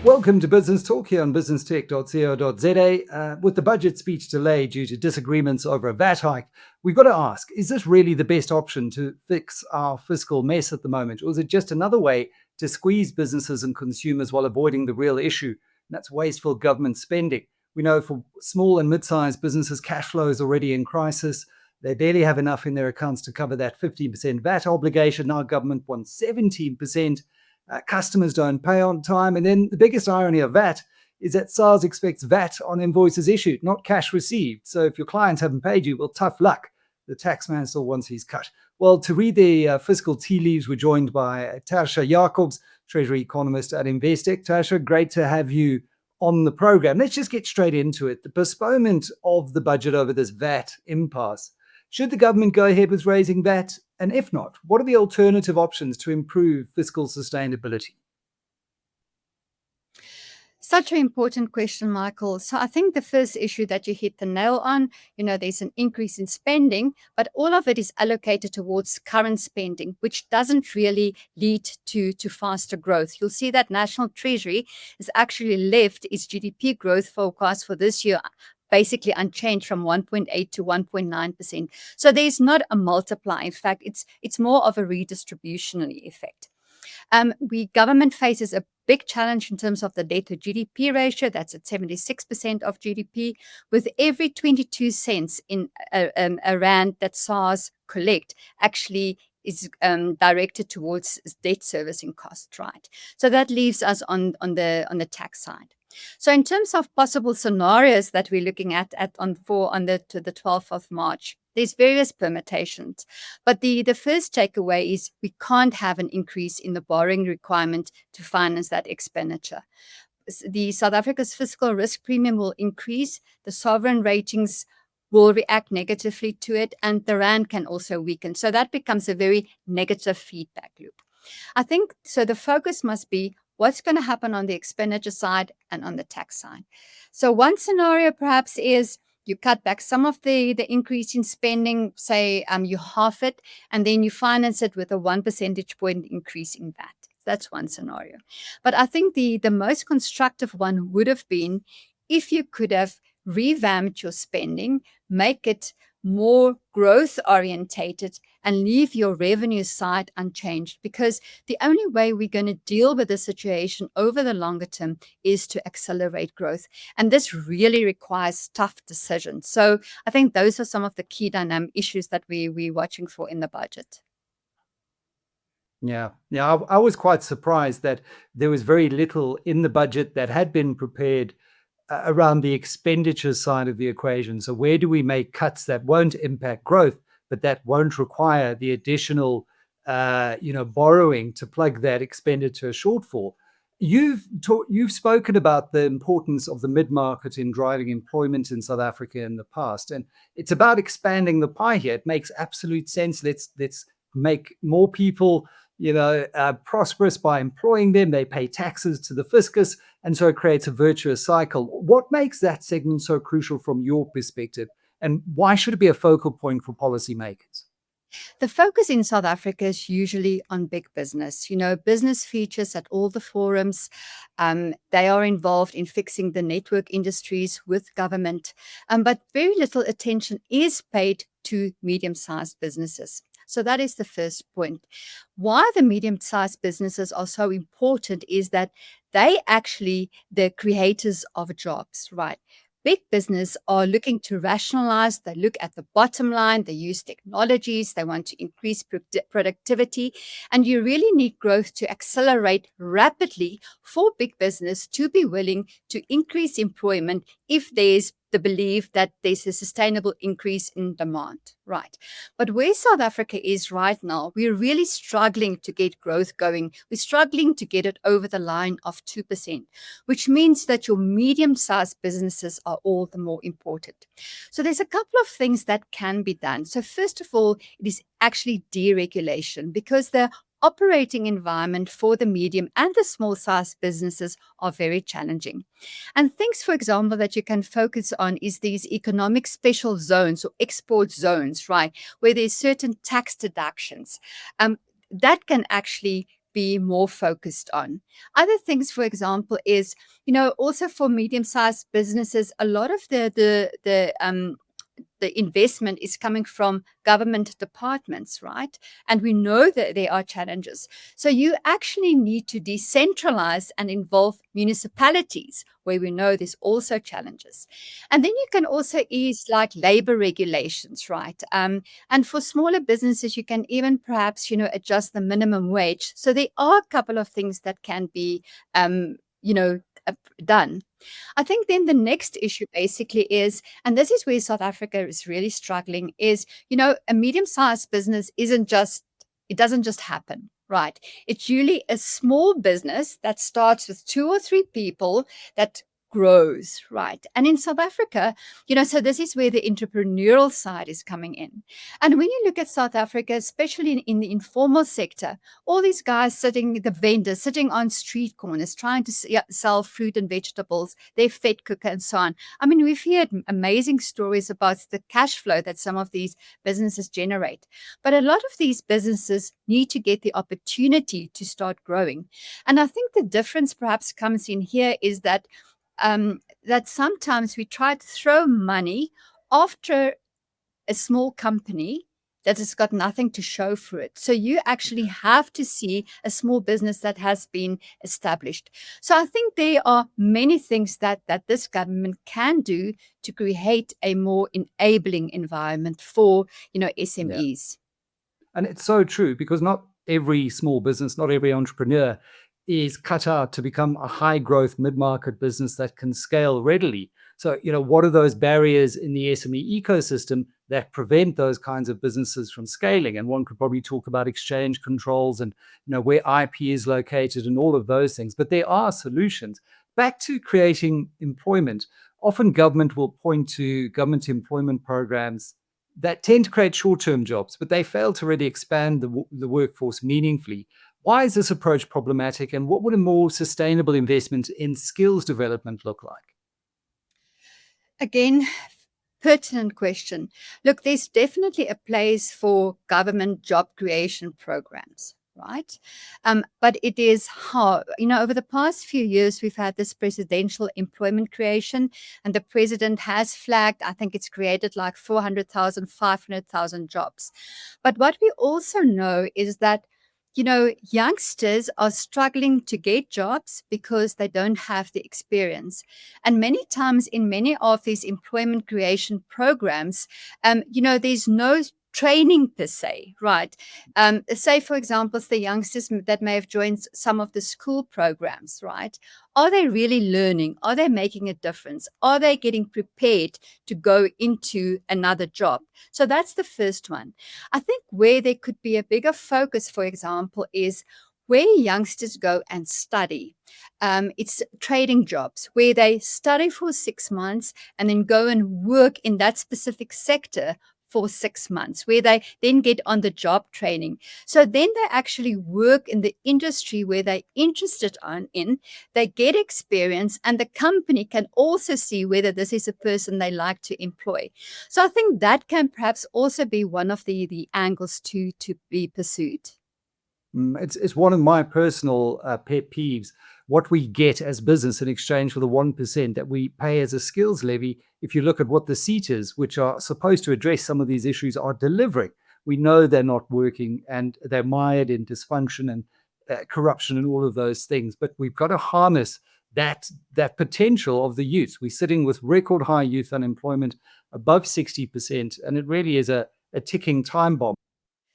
Welcome to Business Talk here on businesstech.co.za. With the budget speech delayed due to disagreements over a VAT hike, we've got to ask, is this really the best option to fix our fiscal mess at the moment? Or is it just another way to squeeze businesses and consumers while avoiding the real issue? And that's wasteful government spending. We know for small and mid-sized businesses, cash flow is already in crisis. They barely have enough in their accounts to cover that 15% VAT obligation. Now government wants 17%. Customers don't pay on time. And then the biggest irony of VAT is that SARS expects VAT on invoices issued, not cash received. So if your clients haven't paid you, well, tough luck. The taxman still wants his cut. Well, to read the fiscal tea leaves, we're joined by Tertia Jacobs, Treasury Economist at Investec. Tertia, great to have you on the program. Let's just get straight into it. The postponement of the budget over this VAT impasse. Should the government go ahead with raising VAT? And if not, what are the alternative options to improve fiscal sustainability? Such an important question, Michael. So I think the first issue that you hit the nail on, there's an increase in spending, but all of it is allocated towards current spending, which doesn't really lead to faster growth. You'll see that National Treasury has actually left its GDP growth forecast for this year basically unchanged from 1.8 to 1.9%. So there's not a multiplier. In fact, it's more of a redistributionary effect. Government faces a big challenge in terms of the debt to GDP ratio. That's at 76% of GDP. With every 22 cents in a rand that SARS collect actually is directed towards debt servicing costs, right? So that leaves us on the tax side. So in terms of possible scenarios that we're looking at to the 12th of March, there's various permutations. But the first takeaway is we can't have an increase in the borrowing requirement to finance that expenditure. The South Africa's fiscal risk premium will increase, the sovereign ratings will react negatively to it, and the rand can also weaken. So that becomes a very negative feedback loop. I think so the focus must be what's going to happen on the expenditure side and on the tax side. So one scenario perhaps is you cut back some of the increase in spending, say you half it, and then you finance it with a 1 percentage point increase in VAT. That's one scenario. But I think the most constructive one would have been if you could have revamped your spending, make it more growth orientated, and leave your revenue side unchanged, because the only way we're going to deal with the situation over the longer term is to accelerate growth. And this really requires tough decisions. So I think those are some of the key dynamic issues that we're watching for in the budget. Yeah, I was quite surprised that there was very little in the budget that had been prepared around the expenditure side of the equation. So where do we make cuts that won't impact growth, but that won't require the additional, borrowing to plug that expenditure shortfall? You've spoken about the importance of the mid-market in driving employment in South Africa in the past, and it's about expanding the pie here. It makes absolute sense. Let's make more people prosperous by employing them. They pay taxes to the fiscus, and so it creates a virtuous cycle. What makes that segment so crucial from your perspective, and why should it be a focal point for policymakers? The focus in South Africa is usually on big business. Business features at all the forums. They are involved in fixing the network industries with government, but very little attention is paid to medium-sized businesses. So that is the first point. Why the medium-sized businesses are so important is that they actually the creators of jobs, right? Big business are looking to rationalize. They look at the bottom line. They use technologies. They want to increase productivity. And you really need growth to accelerate rapidly for big business to be willing to increase employment if there's the belief that there's a sustainable increase in demand, right? But where South Africa is right now, we're really struggling to get growth going. We're struggling to get it over the line of 2%, which means that your medium-sized businesses are all the more important. So there's a couple of things that can be done. So first of all, it is actually deregulation, because the operating environment for the medium and the small sized businesses are very challenging. And things, for example, that you can focus on is these economic special zones or export zones, right, where there's certain tax deductions. That can actually be more focused on. Other things, for example, is, also for medium-sized businesses, a lot of the investment is coming from government departments, right? And we know that there are challenges. So you actually need to decentralize and involve municipalities where we know there's also challenges. And then you can also ease like labor regulations, right? And for smaller businesses, you can even perhaps, adjust the minimum wage. So there are a couple of things that can be, done. I think then the next issue basically is, and this is where South Africa is really struggling, is, a medium-sized business it doesn't just happen, right? It's usually a small business that starts with 2 or 3 people that grows, right? And in South Africa, so this is where the entrepreneurial side is coming in. And when you look at South Africa, especially in the informal sector, all these guys the vendors sitting on street corners trying to sell fruit and vegetables, their fed cooker and so on. I mean, we've heard amazing stories about the cash flow that some of these businesses generate. But a lot of these businesses need to get the opportunity to start growing. And I think the difference perhaps comes in here is that sometimes we try to throw money after a small company that has got nothing to show for it. So you actually have to see a small business that has been established. So I think there are many things that this government can do to create a more enabling environment for, SMEs. And it's so true, because not every small business, not every entrepreneur is cut out to become a high growth mid-market business that can scale readily. So, what are those barriers in the SME ecosystem that prevent those kinds of businesses from scaling? And one could probably talk about exchange controls and, where IP is located and all of those things. But there are solutions. Back to creating employment. Often government will point to government employment programs that tend to create short-term jobs, but they fail to really expand the workforce meaningfully. Why is this approach problematic, and what would a more sustainable investment in skills development look like? Again, pertinent question. Look, there's definitely a place for government job creation programs, right? But it is hard. Over the past few years, we've had this presidential employment creation, and the president has flagged, I think it's created like 400,000, 500,000 jobs. But what we also know is that youngsters are struggling to get jobs because they don't have the experience. And many times in many of these employment creation programs, there's no training per se, right? Say, for example, the youngsters that may have joined some of the school programs, right? Are they really learning? Are they making a difference? Are they getting prepared to go into another job? So that's the first one. I think where there could be a bigger focus, for example, is where youngsters go and study. It's trading jobs where they study for 6 months and then go and work in that specific sector for 6 months, where they then get on the job training. So then they actually work in the industry where they're interested in, they get experience, and the company can also see whether this is a person they like to employ. So I think that can perhaps also be one of the angles to be pursued. It's one of my personal pet peeves. What we get as business in exchange for the 1% that we pay as a skills levy, if you look at what the seaters, which are supposed to address some of these issues, are delivering, we know they're not working, and they're mired in dysfunction and corruption and all of those things. But we've got to harness that potential of the youth. We're sitting with record high youth unemployment, above 60%, and it really is a ticking time bomb.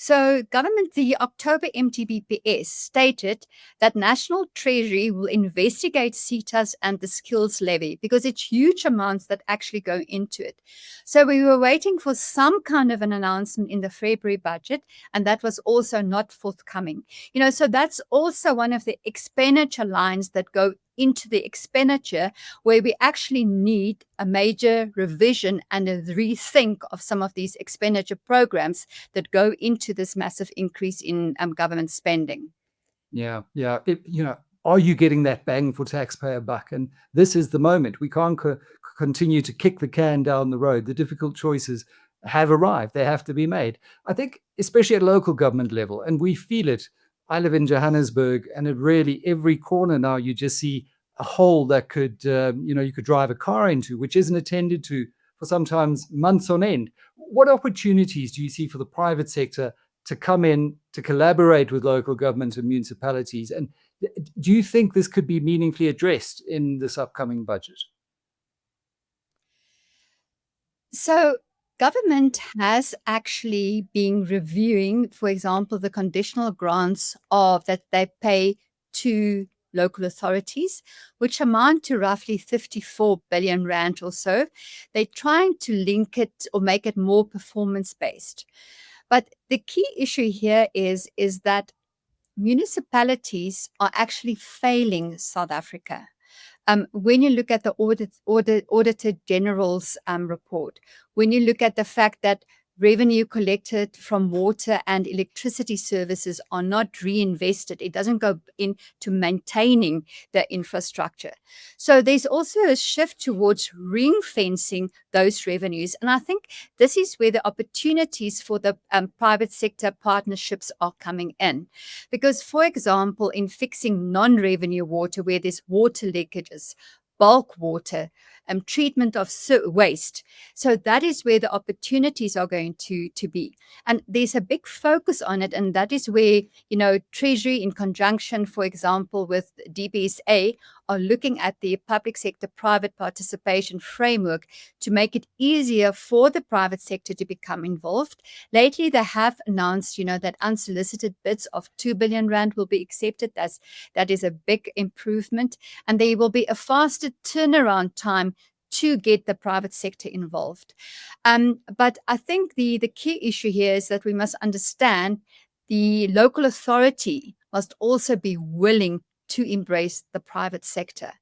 So the October MTBPS stated that National Treasury will investigate CETAs and the skills levy because it's huge amounts that actually go into it. So we were waiting for some kind of an announcement in the February budget, and that was also not forthcoming. So that's also one of the expenditure lines that go into the expenditure, where we actually need a major revision and a rethink of some of these expenditure programs that go into this massive increase in government spending. Yeah, yeah. Are you getting that bang for taxpayer buck? And this is the moment. We can't continue to kick the can down the road. The difficult choices have arrived. They have to be made. I think, especially at local government level, and we feel it. I live in Johannesburg, and it really every corner now you just see a hole that could, you could drive a car into, which isn't attended to for sometimes months on end. What opportunities do you see for the private sector to come in to collaborate with local governments and municipalities? And do you think this could be meaningfully addressed in this upcoming budget? So, government has actually been reviewing, for example, the conditional grants of that they pay to local authorities, which amount to roughly 54 billion rand or so. They're trying to link it or make it more performance based. But the key issue here is that municipalities are actually failing South Africa. When you look at the Auditor General's report, when you look at the fact that revenue collected from water and electricity services are not reinvested, it doesn't go into maintaining the infrastructure. So there's also a shift towards ring fencing those revenues. And I think this is where the opportunities for the private sector partnerships are coming in. Because, for example, in fixing non-revenue water, where there's water leakages, bulk water, treatment of waste. So that is where the opportunities are going to be. And there's a big focus on it. And that is where, Treasury in conjunction, for example, with DBSA, are looking at the public sector private participation framework to make it easier for the private sector to become involved. Lately, they have announced, that unsolicited bids of 2 billion rand will be accepted. That is a big improvement. And there will be a faster turnaround time to get the private sector involved. But I think the key issue here is that we must understand the local authority must also be willing to embrace the private sector.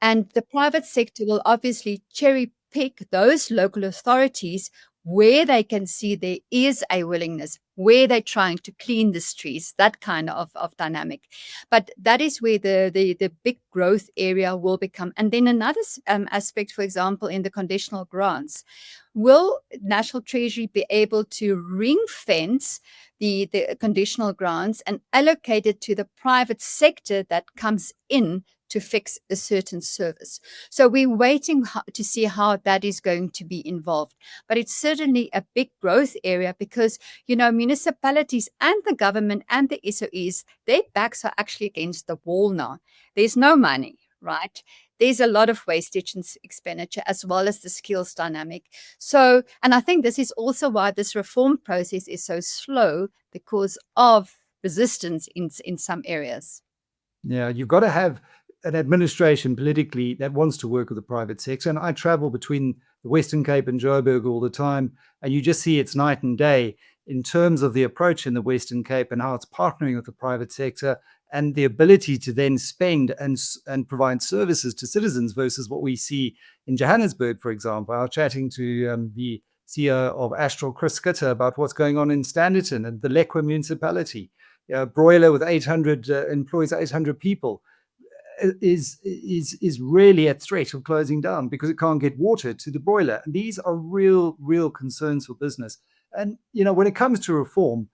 And the private sector will obviously cherry pick those local authorities where they can see there is a willingness, where they're trying to clean the streets, that kind of dynamic. But that is where the big growth area will become. And then another aspect, for example, in the conditional grants, will National Treasury be able to ring fence the conditional grants and allocate it to the private sector that comes in to fix a certain service? So we're waiting to see how that is going to be involved. But it's certainly a big growth area because, municipalities and the government and the SOEs, their backs are actually against the wall now. There's no money, right? There's a lot of wastage and expenditure as well as the skills dynamic. So, and I think this is also why this reform process is so slow, because of resistance in some areas. Yeah, you've got to have an administration politically that wants to work with the private sector. And I travel between the Western Cape and Joburg all the time, and you just see it's night and day in terms of the approach in the Western Cape and how it's partnering with the private sector and the ability to then spend and provide services to citizens versus what we see in Johannesburg, for example. I was chatting to the CEO of Astral, Chris Skitter, about what's going on in Standerton and the Lekwa municipality. Broiler with 800 employees, 800 people, is really at threat of closing down because it can't get water to the broiler. And these are real concerns for business. And, when it comes to reform,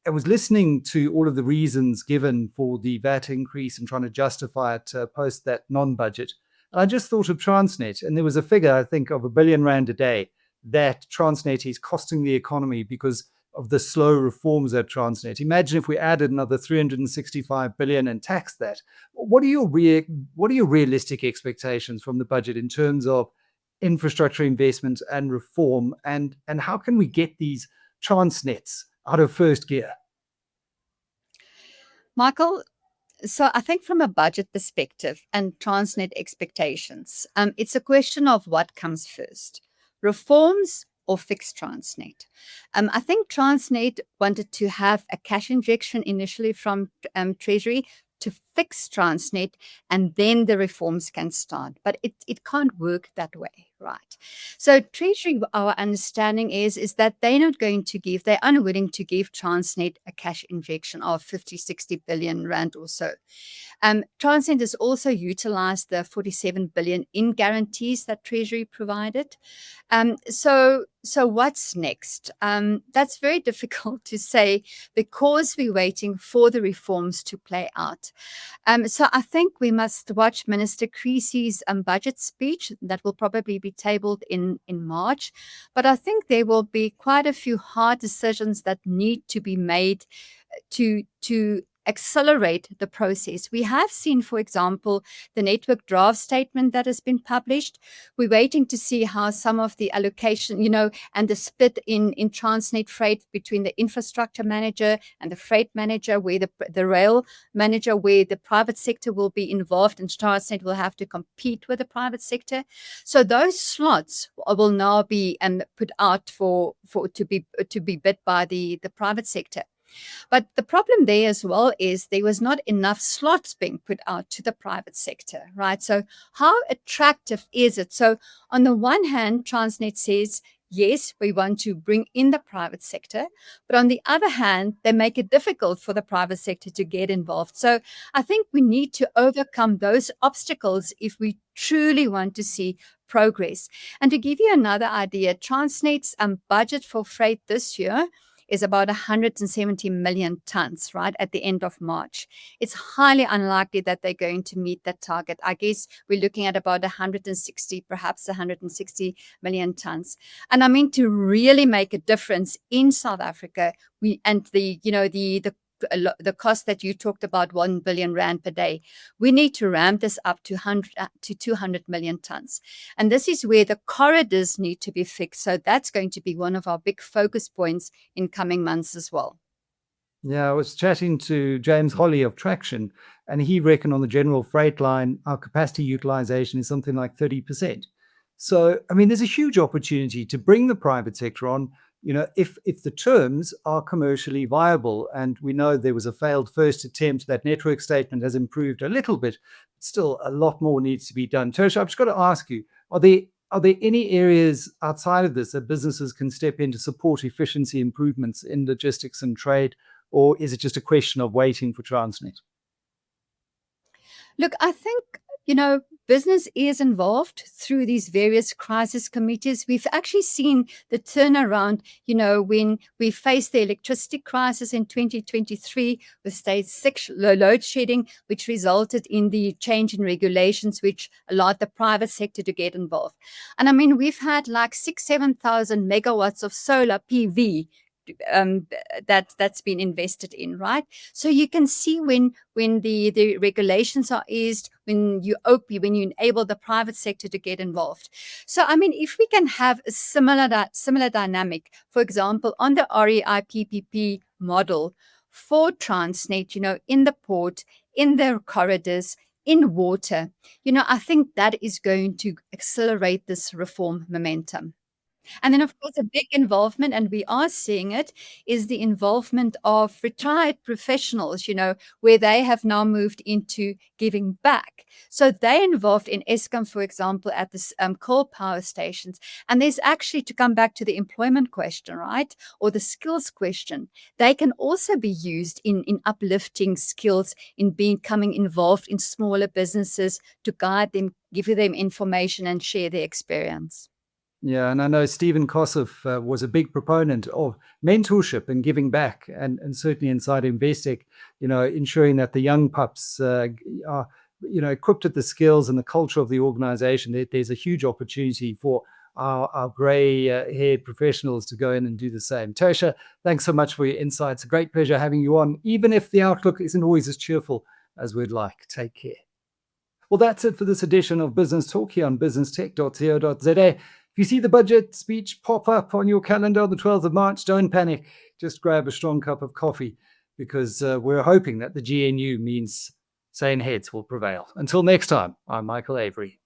I was listening to all of the reasons given for the VAT increase and trying to justify it post that non-budget. And I just thought of Transnet, and there was a figure, I think, of R1 billion a day that Transnet is costing the economy because of the slow reforms at Transnet. Imagine if we added another 365 billion and taxed that. What are your realistic expectations from the budget in terms of infrastructure investment and reform, and how can we get these Transnets out of first gear? Michael, so I think from a budget perspective and Transnet expectations, it's a question of what comes first, reforms or fix Transnet. I think Transnet wanted to have a cash injection initially from Treasury to fix Transnet, and then the reforms can start. But it can't work that way, right? So Treasury, our understanding is that they're unwilling to give Transnet a cash injection of 50, 60 billion rand or so. Transnet has also utilized the 47 billion in guarantees that Treasury provided. So what's next? That's very difficult to say because we're waiting for the reforms to play out. So I think we must watch Minister Creasy's budget speech that will probably be tabled in March. But I think there will be quite a few hard decisions that need to be made to accelerate the process. We have seen, for example, the network draft statement that has been published. We're waiting to see how some of the allocation, and the split in Transnet freight between the infrastructure manager and the freight manager, where the rail manager, where the private sector will be involved and Transnet will have to compete with the private sector. So those slots will now be put out to be bid by the private sector. But the problem there as well is there was not enough slots being put out to the private sector, right? So how attractive is it? So on the one hand, Transnet says, yes, we want to bring in the private sector. But on the other hand, they make it difficult for the private sector to get involved. So I think we need to overcome those obstacles if we truly want to see progress. And to give you another idea, Transnet's budget for freight this year is about 170 million tons, right, at the end of March. It's highly unlikely that they're going to meet that target. I guess we're looking at about 160, perhaps 160 million tons. And I mean, to really make a difference in South Africa, the cost that you talked about, 1 billion rand per day, we need to ramp this up to 200 million tons. And this is where the corridors need to be fixed. So that's going to be one of our big focus points in coming months as well. Yeah, I was chatting to James Holly of Traction, and he reckoned on the general freight line, our capacity utilization is something like 30%. So, I mean, there's a huge opportunity to bring the private sector on, if the terms are commercially viable. And we know there was a failed first attempt. That network statement has improved a little bit, but still a lot more needs to be done. Tertia, I've just got to ask you, are there any areas outside of this that businesses can step in to support efficiency improvements in logistics and trade? Or is it just a question of waiting for Transnet? Look, I think, business is involved through these various crisis committees. We've actually seen the turnaround, when we faced the electricity crisis in 2023 with stage 6 load shedding, which resulted in the change in regulations, which allowed the private sector to get involved. And I mean, we've had like 7,000 megawatts of solar PV that's been invested in, right? So you can see when the regulations are eased, when you enable the private sector to get involved. So I mean, if we can have a similar dynamic, for example, on the REI PPP model for Transnet, in the port, in the corridors, in water, I think that is going to accelerate this reform momentum. And then, of course, a big involvement, and we are seeing it, is the involvement of retired professionals, where they have now moved into giving back. So they're involved in Eskom, for example, at the coal power stations. And there's actually, to come back to the employment question, right, or the skills question, they can also be used in uplifting skills, in becoming involved in smaller businesses to guide them, give them information and share their experience. Yeah, and I know Stephen Kossoff was a big proponent of mentorship and giving back, and certainly inside Investec, ensuring that the young pups are, equipped with the skills and the culture of the organization. There's a huge opportunity for our grey-haired professionals to go in and do the same. Tertia, thanks so much for your insights. A great pleasure having you on, even if the outlook isn't always as cheerful as we'd like. Take care. Well, that's it for this edition of Business Talk here on businesstech.co.za. If you see the budget speech pop up on your calendar on the 12th of March, don't panic. Just grab a strong cup of coffee, because we're hoping that the GNU means sane heads will prevail. Until next time, I'm Michael Avery.